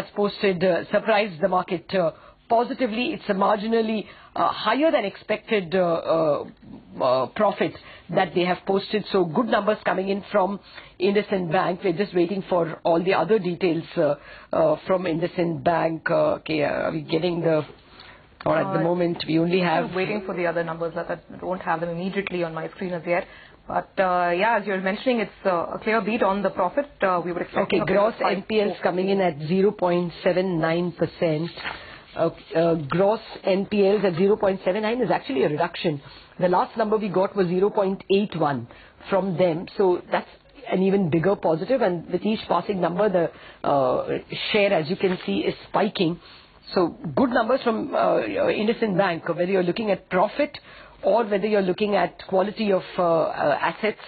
has posted, surprised the market positively. It's a marginally higher than expected profit that they have posted. So good numbers coming in from Indusind Bank. We're just waiting for all the other details from Indusind Bank. Okay, are we getting the... Or at the moment, we only have... waiting for the other numbers. I don't have them immediately on my screen as yet. But yeah, as you're mentioning, it's a clear beat on the profit. We were expecting... Okay, gross NPLs coming in at 0.79%. Gross NPLs at 0.79 is actually a reduction. The last number we got was 0.81 from them. So that's an even bigger positive. And with each passing number, the share, as you can see, is spiking. So good numbers from Indusind Bank, whether you're looking at profit or whether you're looking at quality of assets.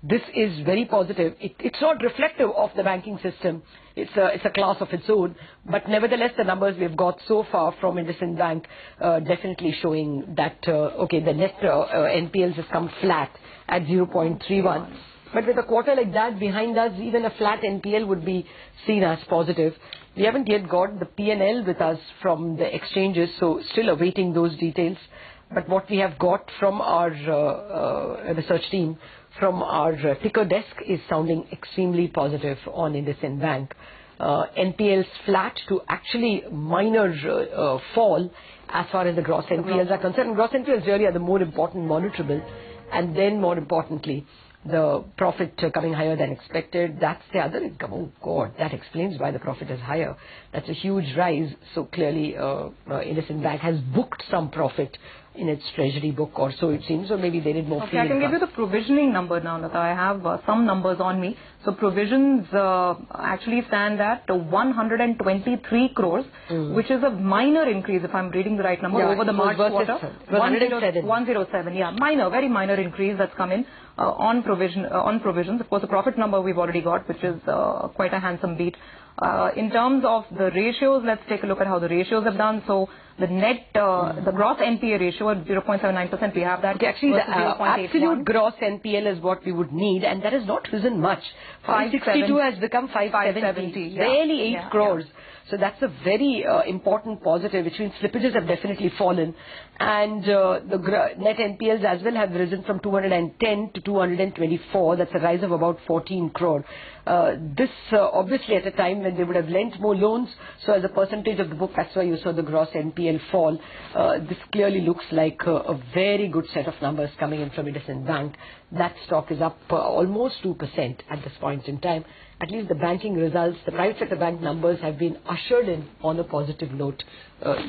This is very positive. It's not reflective of the banking system. It's a class of its own. But nevertheless, the numbers we've got so far from Indusind Bank definitely showing that, okay, the net NPLs has come flat at 0.31. But with a quarter like that behind us, even a flat NPL would be seen as positive. We haven't yet got the P&L with us from the exchanges, so still awaiting those details. But what we have got from our research team, from our ticker desk, is sounding extremely positive on Indusind Bank. NPLs flat to actually minor fall as far as the gross NPLs are concerned. Gross NPLs really are the more important monitorable. And then more importantly, the profit coming higher than expected. That's the other income. Oh God, that explains why the profit is higher. That's a huge rise. So clearly Indusind Bank has booked some profit in its treasury book, or so it seems, or maybe they did more. Okay, I can give you the provisioning number now, Lata. I have some numbers on me. So provisions actually stand at 123 crores, which is a minor increase, if I'm reading the right number, over the March quarter. 107, yeah, minor, very minor increase that's come in on provisions. Of course, the profit number we've already got, which is quite a handsome beat. In terms of the ratios, let's take a look at how the ratios have done. So the net, the gross NPA ratio at 0.79%, we have that. Okay, actually, the absolute gross NPL is what we would need, and that has not risen much. 562 has become 570, barely 8 crores. Yeah. So that's a very important positive, which means slippages have definitely fallen. And the net NPLs as well have risen from 210 to 224. That's a rise of about 14 crore. This obviously at a time when they would have lent more loans. So as a percentage of the book, that's why you saw the gross NPL fall. This clearly looks like a very good set of numbers coming in from Indusind Bank. That stock is up almost 2% at this point in time. At least the banking results, the private sector bank numbers have been ushered in on a positive note,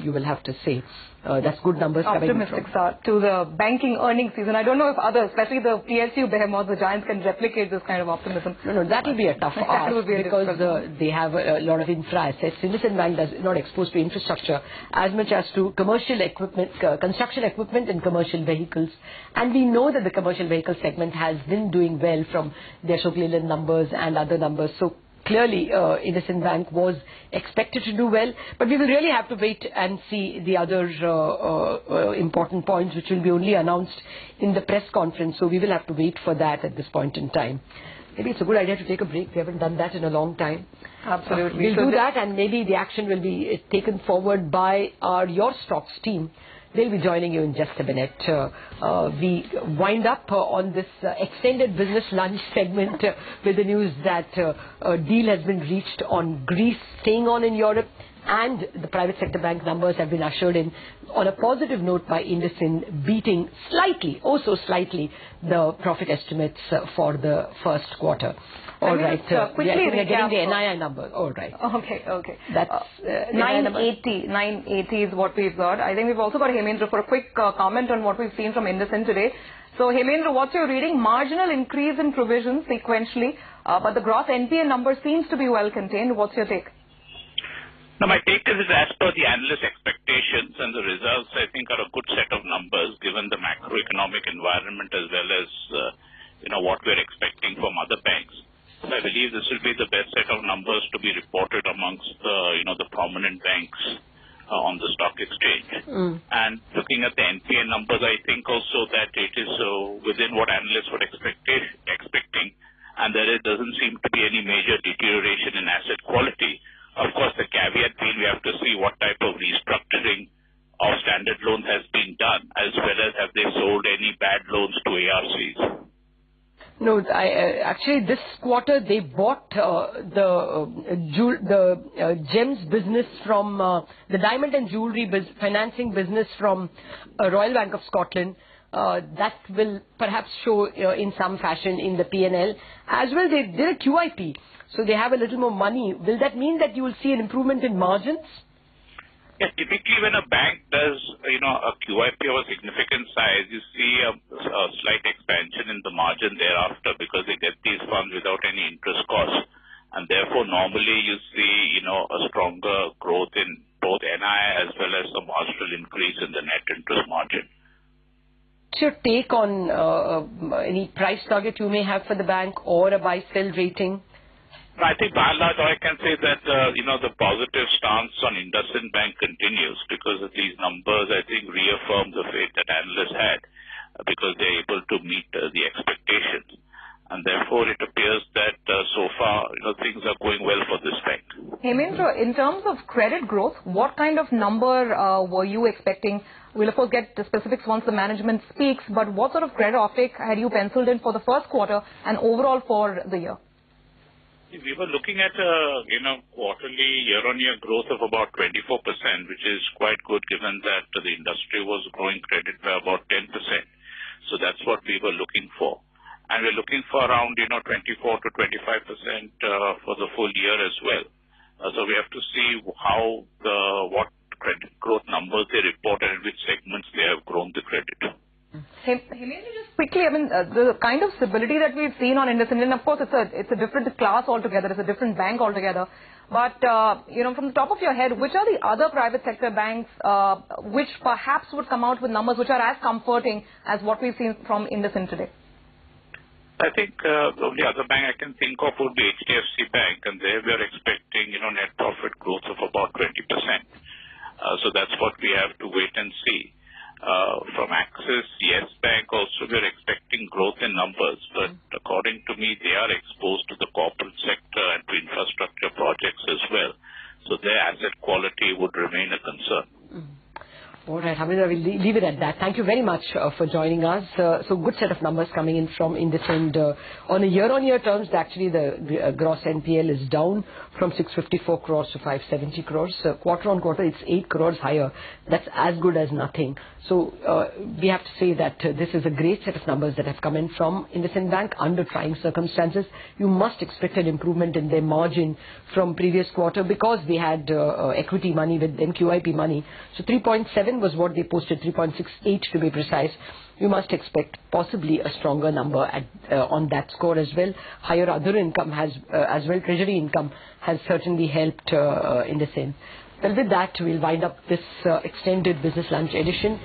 you will have to say. That's good numbers coming in. Optimistic start to the banking earnings season. I don't know if others, especially the PSU behemoths, the giants, can replicate this kind of optimism. No, that will be a tough ask because they have a lot of infra assets. Indusind Bank is not exposed to infrastructure as much as to commercial equipment, construction equipment and commercial vehicles. And we know that the commercial vehicle segment has been doing well from their Ashok Leyland numbers and other numbers. So clearly, Indusind Bank was expected to do well, but we will really have to wait and see the other important points, which will be only announced in the press conference. So we will have to wait for that at this point in time. Maybe it's a good idea to take a break. We haven't done that in a long time. Absolutely. We'll do that, and maybe the action will be taken forward by our Your Stocks team. They'll be joining you in just a minute. We wind up on this extended business lunch segment with the news that a deal has been reached on Greece staying on in Europe, and the private sector bank numbers have been ushered in on a positive note by Indusind, beating slightly, oh so slightly, the profit estimates for the first quarter. All right. We are getting the NII number. All right. Okay. That's 980 is what we've got. I think we've also got Hemendra for a quick comment on what we've seen from Indusind today. So Hemendra, what's your reading? Marginal increase in provisions sequentially, but the gross NPA number seems to be well contained. What's your take? Now, my take is as per the analyst expectations, and the results, I think, are a good set of numbers given the macroeconomic environment as well as, what we're expecting from other banks. So I believe this will be the best set of numbers to be reported amongst the prominent banks on the stock exchange. And looking at the NPA numbers, I think also that it is within what analysts were expecting, and there doesn't seem to be any major deterioration in asset quality. Of course, the caveat being we have to see what type of restructuring of standard loans has been done, as well as have they sold any bad loans to ARCs. No, actually this quarter they bought the gems business from the diamond and jewelry financing business from Royal Bank of Scotland. That will perhaps show in some fashion in the P&L. As well, they did a QIP, so they have a little more money. Will that mean that you will see an improvement in margins? Yeah, typically when a bank does, a QIP of a significant size, you see a slight expansion in the margin thereafter because they get these funds without any interest costs. And therefore, normally you see, a stronger growth in both NII as well as a marginal increase in the net interest margin. What's your take on any price target you may have for the bank or a buy-sell rating? I think by and large, I can say that, the positive stance on Indusind Bank continues because of these numbers, I think, reaffirm the faith that analysts had because they're able to meet the expectations. And therefore, it appears that so far, things are going well for this bank. Hemendra, in terms of credit growth, what kind of number were you expecting? We'll, of course, get the specifics once the management speaks, but what sort of credit offtake had you penciled in for the first quarter and overall for the year? We were looking at quarterly year-on-year growth of about 24%, which is quite good given that the industry was growing credit by about 10%. So that's what we were looking for. And we're looking for around, 24 to 25% for the full year as well. So we have to see what credit growth numbers they report and in which segments they have grown the credit. Hemendra, just quickly, the kind of stability that we've seen on Indusind, and of course it's a different class altogether, it's a different bank altogether. But, from the top of your head, which are the other private sector banks which perhaps would come out with numbers which are as comforting as what we've seen from Indusind today? I think the only other bank I can think of would be HDFC Bank, and there we are expecting, net profit growth of about 20%. So that's what we have to wait and see. From Axis, Yes Bank also we are expecting growth in numbers, but according to me, they are exposed to the corporate sector and to infrastructure projects as well. So their asset quality would remain a concern. All right, Hamida, we'll leave it at that. Thank you very much for joining us. So good set of numbers coming in from Indusind. On a year-on-year terms, actually the gross NPL is down from 654 crores to 570 crores. Quarter-on-quarter, it's 8 crores higher. That's as good as nothing. So we have to say that this is a great set of numbers that have come in from Indusind Bank under trying circumstances. You must expect an improvement in their margin from previous quarter because they had equity money with them, QIP money. So 3.7 was what they posted, 3.68 to be precise. You must expect possibly a stronger number on that score as well. Higher other income has as well. Treasury income has certainly helped in the same. Well, with that, we'll wind up this extended business lunch edition.